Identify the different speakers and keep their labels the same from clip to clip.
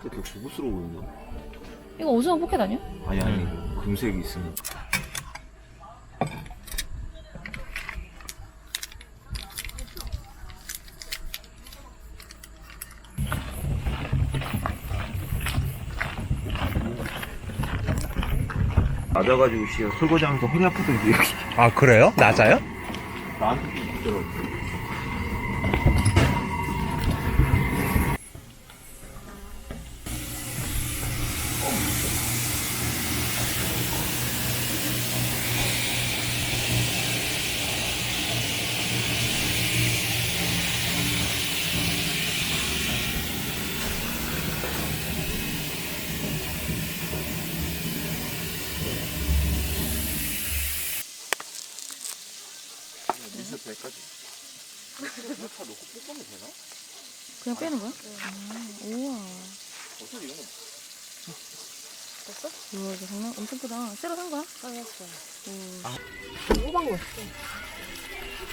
Speaker 1: 되게 고급스러워 보인다.
Speaker 2: 이거 오징어 포켓 아니야?
Speaker 1: 아니 금색이 있으니까. 낮아가지고 설거지 하면서 허리 아프던데.
Speaker 3: 아 그래요? 낮아요?
Speaker 1: 나한테 좀 있더라고. 다 넣고 볶으면 되나?
Speaker 2: 그냥 빼는 거야? 우와.
Speaker 1: 어차피 이런 거
Speaker 2: 됐어? 우와, 이거 장난 엄청 크다. 새로 산 거야? 샀어.
Speaker 4: 호박 맛있어.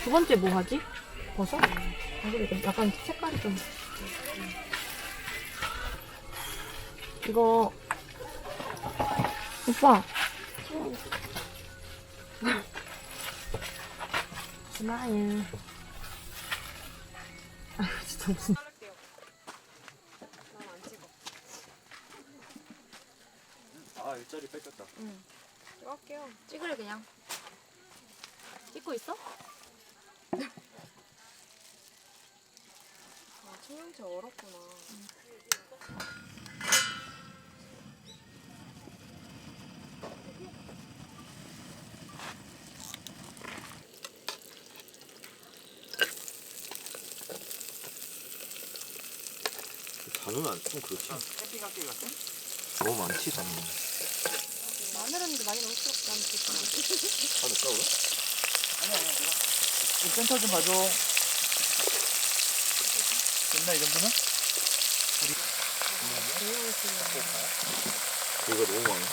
Speaker 4: 두 번째 뭐 하지? 버섯? 그래, 약간 색깔이 좀. 이거 오빠. 스마일. 아 진짜 무슨.
Speaker 1: 아 일자리 뺏겼다.
Speaker 2: 찍을게요. 찍으래, 그냥. 찍고 있어?
Speaker 4: 아, 청양채 얼었구나.
Speaker 1: 단은 좀 그렇지. 캠핑학교 같은? 너무 많지 단은.
Speaker 2: 마늘은 많이 넣을수록 난 좋다.
Speaker 1: 다 넣을까 그래?
Speaker 3: 센터 좀 봐줘. 됐나 이 정도면?
Speaker 1: 이거 너무 많아.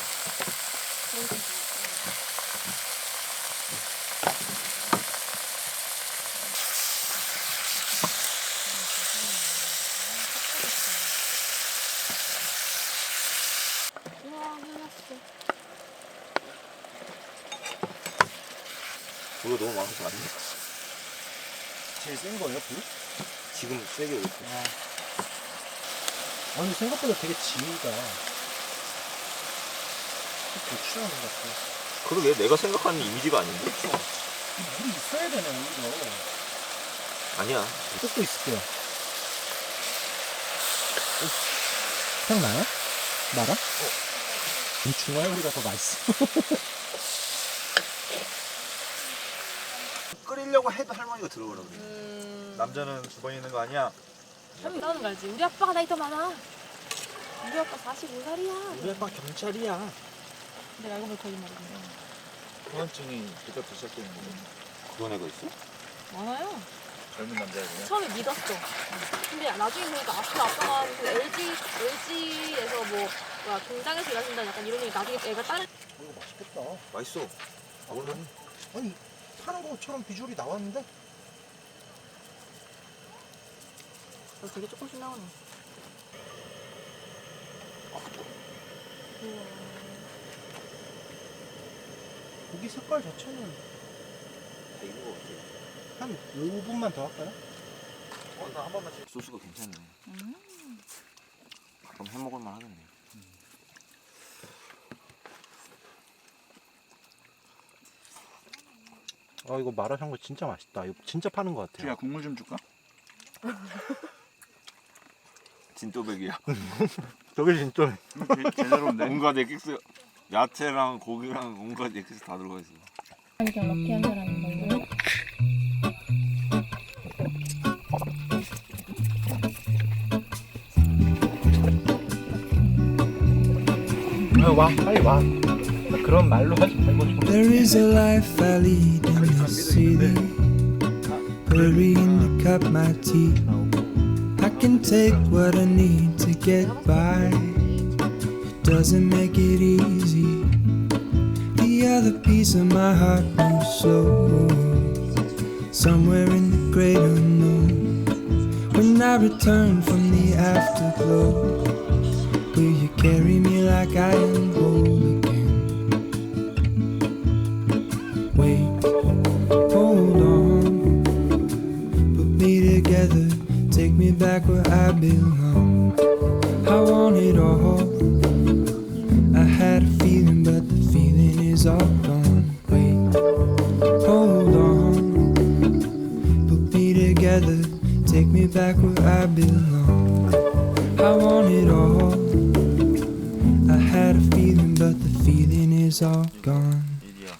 Speaker 2: 우와, 해놨어.
Speaker 1: 이거 너무 많아서 안 돼.
Speaker 3: 제일 센 거예요 불?
Speaker 1: 지금 세게 오고.
Speaker 3: 아니 생각보다 되게 지가 고추하는 것 같아.
Speaker 1: 그러게 내가 생각하는 이미지가 아닌데.
Speaker 3: 물이 있어야 되네 오히려.
Speaker 1: 아니야.
Speaker 3: 뜯고 있을게요. 생각나요? 나랑? 이 중화요리가 더 맛있어.
Speaker 1: 끓이려고 해도 할머니가 들어오라 그래. 남자는 주방에 있는 거 아니야?
Speaker 2: 형이 나오는 거 알지? 우리 아빠가 나이 더 많아. 우리 아빠 45살이야.
Speaker 3: 우리 아빠 경찰이야.
Speaker 2: 내가 알고 보니 거짓말이네.
Speaker 3: 후원증이 그때부터 시작됐는데
Speaker 1: 그런 애가 있어?
Speaker 2: 많아요.
Speaker 3: 젊은 남자애구나.
Speaker 2: 처음에 믿었어. 근데 나중에 보니까 아빠가 그 LG에서 뭐 공장에서 일하신다 약간 이런 얘기 나중에 애가 다른.
Speaker 3: 이거 맛있겠다.
Speaker 1: 맛있어.
Speaker 3: 오늘 아니 파는 것처럼 비주얼이 나왔는데
Speaker 2: 되게 조금씩 나오네. 우와.
Speaker 3: 고기 색깔 자체는
Speaker 1: 다 익은 거 같아.
Speaker 3: 한 5분만 더 할까요?
Speaker 1: 나한 번만 소스가 괜찮네. 그럼 해 먹을만 하겠네.
Speaker 3: 아 이거 마라샹궈 진짜 맛있다. 이거 진짜 파는 것 같아요.
Speaker 5: 야 국물 좀 줄까?
Speaker 1: 진또백이야.
Speaker 3: 저게 진짜
Speaker 5: 제대로인데.
Speaker 1: 온갖 엑기스, 야채랑 고기랑 온갖 엑기스 다 들어가 있어.
Speaker 2: 그냥 럭키한 사람인 걸로.
Speaker 3: 와 빨리 와. 그런 말로 하지 말고 좀.
Speaker 6: There is a life I lead in the city, hurrying to cut my teeth. I can take what I need to get by. It doesn't make it easy. The other piece of my heart moves slow, somewhere in the great unknown. When I return from the afterglow, Will you carry me like I am whole again? Wait, hold on, put me together, take me back where I belong. I want it all. I had a feeling, but the feeling is all gone. Wait, hold on, put me together, take me back where I belong. I want it all. I had a feeling, but the feeling is all gone.
Speaker 1: 일이야.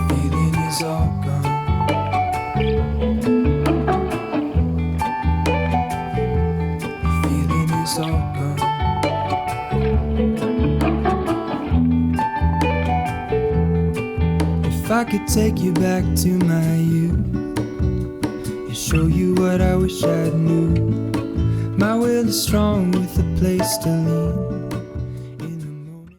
Speaker 6: Feeling is all gone. Feeling is all gone. If I could take you back to my youth and show you what I wish I knew, my will is strong with a place to lean.